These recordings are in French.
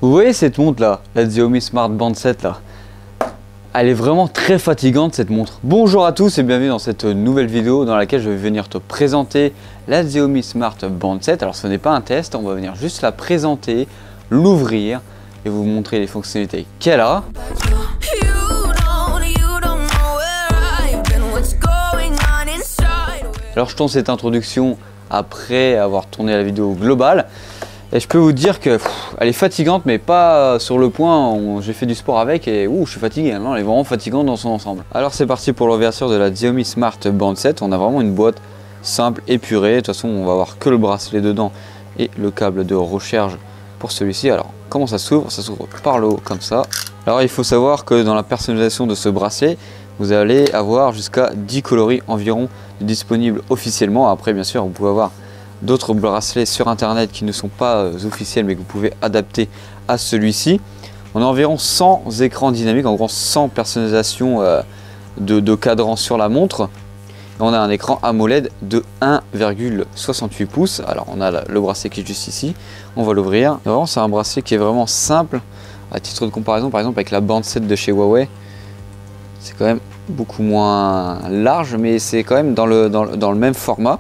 Vous voyez cette montre là, la Xiaomi Smart Band 7 là, elle est vraiment très fatigante cette montre. Bonjour à tous et bienvenue dans cette nouvelle vidéo dans laquelle je vais venir te présenter la Xiaomi Smart Band 7. Alors ce n'est pas un test, on va venir juste la présenter, l'ouvrir et vous montrer les fonctionnalités qu'elle a. Alors je tourne cette introduction après avoir tourné la vidéo globale. Et je peux vous dire que elle est fatigante, mais pas sur le point où j'ai fait du sport avec et je suis fatigué. Non, elle est vraiment fatigante dans son ensemble. Alors c'est parti pour l'ouverture de la Xiaomi Smart Band 7. On a vraiment une boîte simple, épurée. De toute façon, on va avoir que le bracelet dedans et le câble de recharge pour celui-ci. Alors comment ça s'ouvre? Ça s'ouvre par le haut comme ça. Alors il faut savoir que dans la personnalisation de ce bracelet, vous allez avoir jusqu'à 10 coloris environ disponibles officiellement. Après bien sûr, vous pouvez avoir d'autres bracelets sur internet qui ne sont pas officiels mais que vous pouvez adapter à celui-ci. On a environ 100 écrans dynamiques, en gros 100 personnalisations de cadran sur la montre. Et on a un écran AMOLED de 1,68 pouces. Alors on a le bracelet qui est juste ici, on va l'ouvrir. Vraiment c'est un bracelet qui est vraiment simple. À titre de comparaison par exemple avec la Band 7 de chez Huawei, c'est quand même beaucoup moins large mais c'est quand même dans le même format.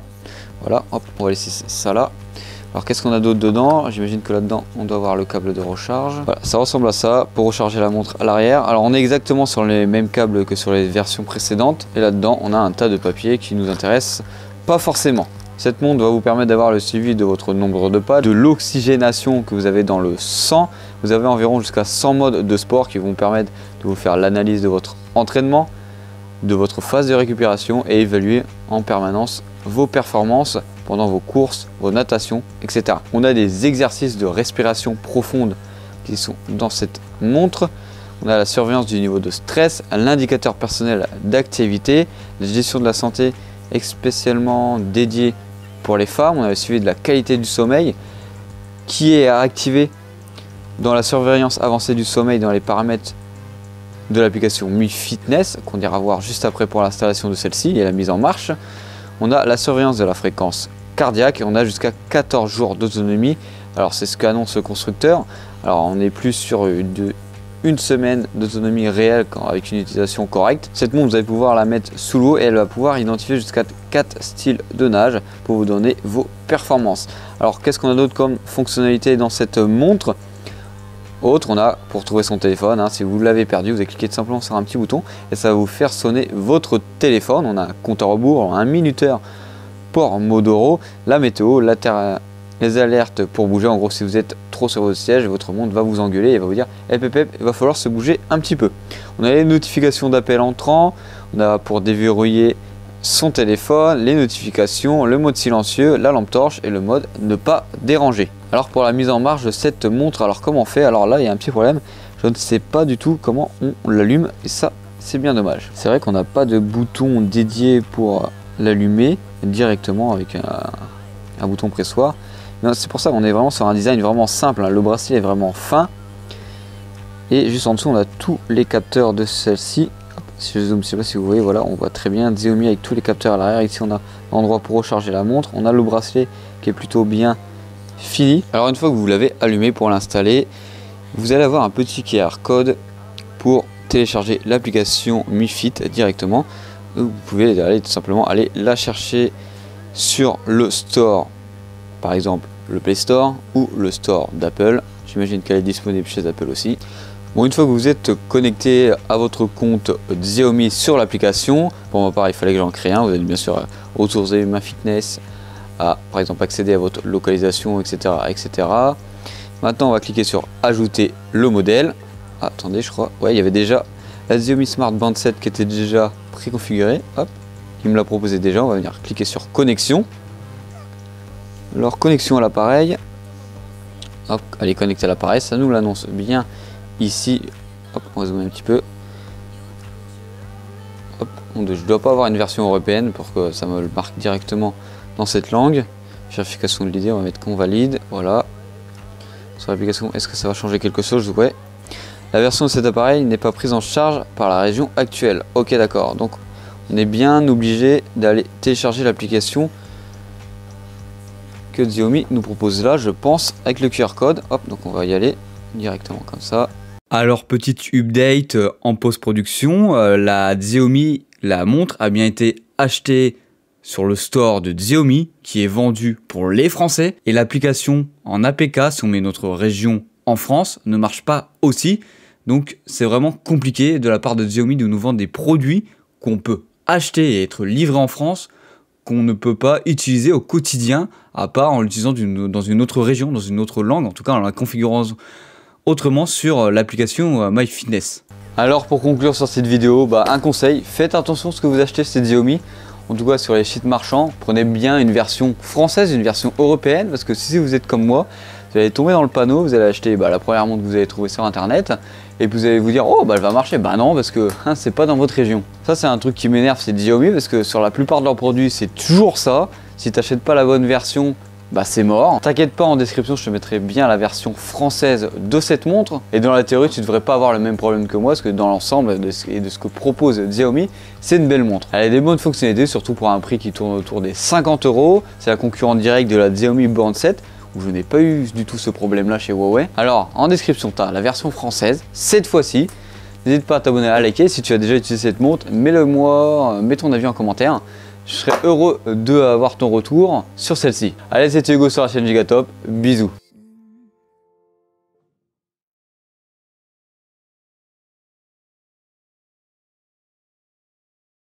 Voilà, hop, on va laisser ça là. Alors qu'est-ce qu'on a d'autre dedans? J'imagine que là-dedans on doit avoir le câble de recharge. Voilà, ça ressemble à ça pour recharger la montre à l'arrière. Alors on est exactement sur les mêmes câbles que sur les versions précédentes. Et là-dedans on a un tas de papier qui nous intéresse pas forcément. Cette montre va vous permettre d'avoir le suivi de votre nombre de pas, de l'oxygénation que vous avez dans le sang. Vous avez environ jusqu'à 100 modes de sport qui vont permettre de vous faire l'analyse de votre entraînement, de votre phase de récupération et évaluer en permanence vos performances pendant vos courses, vos natations, etc. On a des exercices de respiration profonde qui sont dans cette montre. On a la surveillance du niveau de stress, l'indicateur personnel d'activité, la gestion de la santé spécialement dédiée pour les femmes. On a le suivi de la qualité du sommeil qui est à activer dans la surveillance avancée du sommeil dans les paramètres de l'application Mi Fitness qu'on ira voir juste après pour l'installation de celle-ci et la mise en marche. On a la surveillance de la fréquence cardiaque et on a jusqu'à 14 jours d'autonomie. Alors c'est ce qu'annonce le constructeur. Alors on est plus sur une semaine d'autonomie réelle avec une utilisation correcte. Cette montre, vous allez pouvoir la mettre sous l'eau et elle va pouvoir identifier jusqu'à 4 styles de nage pour vous donner vos performances. Alors qu'est-ce qu'on a d'autre comme fonctionnalité dans cette montre? Autre, on a pour trouver son téléphone, si vous l'avez perdu, vous allez cliquer tout simplement sur un petit bouton et ça va vous faire sonner votre téléphone. On a un compte à rebours, un minuteur pour Modoro, la météo, les alertes pour bouger. En gros, si vous êtes trop sur votre siège, votre montre va vous engueuler et va vous dire hey, pep, il va falloir se bouger un petit peu. On a les notifications d'appel entrant, on a pour déverrouiller son téléphone, les notifications, le mode silencieux, la lampe torche et le mode ne pas déranger. Alors pour la mise en marche de cette montre, alors comment on fait? Alors là il y a un petit problème, je ne sais pas du tout comment on l'allume et ça c'est bien dommage. C'est vrai qu'on n'a pas de bouton dédié pour l'allumer directement avec un bouton pressoir. C'est pour ça qu'on est vraiment sur un design vraiment simple, le bracelet est vraiment fin. Et juste en dessous on a tous les capteurs de celle-ci. Si je zoome, je ne sais pas si vous voyez, voilà, on voit très bien Xiaomi avec tous les capteurs à l'arrière. Ici on a l'endroit pour recharger la montre, on a le bracelet qui est plutôt bien fini. Alors une fois que vous l'avez allumé pour l'installer, vous allez avoir un petit QR code pour télécharger l'application Mi Fit directement. Vous pouvez aller tout simplement aller la chercher sur le store, par exemple le Play Store ou le store d'Apple. J'imagine qu'elle est disponible chez Apple aussi. Bon, une fois que vous êtes connecté à votre compte Xiaomi sur l'application, pour ma part il fallait que j'en crée un, vous allez bien sûr autoriser Ma Fitness à par exemple accéder à votre localisation, etc., etc. Maintenant on va cliquer sur ajouter le modèle. Attendez, je crois, ouais, il y avait déjà la Xiaomi Smart Band 7 qui était déjà préconfigurée, hop, il me l'a proposé déjà. On va venir cliquer sur connexion. Alors connexion à l'appareil, hop, elle est connectée à l'appareil, ça nous l'annonce bien ici. Hop, on va zoomer un petit peu. Hop, je ne dois pas avoir une version européenne pour que ça me le marque directement dans cette langue. Vérification de l'idée, on va mettre qu'on valide. Voilà. Sur l'application, est-ce que ça va changer quelque chose? Ouais. La version de cet appareil n'est pas prise en charge par la région actuelle. Ok, d'accord. Donc on est bien obligé d'aller télécharger l'application que Xiaomi nous propose là, je pense, avec le QR code. Hop, donc on va y aller. directement comme ça. Alors petite update en post-production, la Xiaomi, la montre a bien été achetée sur le store de Xiaomi qui est vendu pour les Français et l'application en APK, si on met notre région en France, ne marche pas aussi. Donc c'est vraiment compliqué de la part de Xiaomi de nous vendre des produits qu'on peut acheter et être livrés en France, qu'on ne peut pas utiliser au quotidien, à part en l'utilisant dans une autre région, dans une autre langue, en tout cas en la configurant autrement sur l'application MyFitness. Alors pour conclure sur cette vidéo, un conseil, faites attention à ce que vous achetez chez Xiaomi. En tout cas sur les sites marchands, prenez bien une version française, une version européenne, parce que si vous êtes comme moi, vous allez tomber dans le panneau, vous allez acheter la première montre que vous allez trouver sur internet, et puis vous allez vous dire oh elle va marcher, non parce que c'est pas dans votre région. Ça c'est un truc qui m'énerve, c'est Xiaomi, parce que sur la plupart de leurs produits c'est toujours ça, si tu n'achètes pas la bonne version, c'est mort. T'inquiète pas, en description je te mettrai bien la version française de cette montre, et dans la théorie tu devrais pas avoir le même problème que moi, parce que dans l'ensemble et de ce que propose Xiaomi, c'est une belle montre. Elle a des bonnes fonctionnalités, surtout pour un prix qui tourne autour des 50 €. C'est la concurrente directe de la Xiaomi Band 7, où je n'ai pas eu du tout ce problème là chez Huawei. Alors en description tu as la version française, cette fois-ci. N'hésite pas à t'abonner, à liker. Si tu as déjà utilisé cette montre, mets-le moi, mets ton avis en commentaire. Je serais heureux d'avoir ton retour sur celle-ci. Allez, c'était Hugo sur la chaîne Gigatop. Bisous.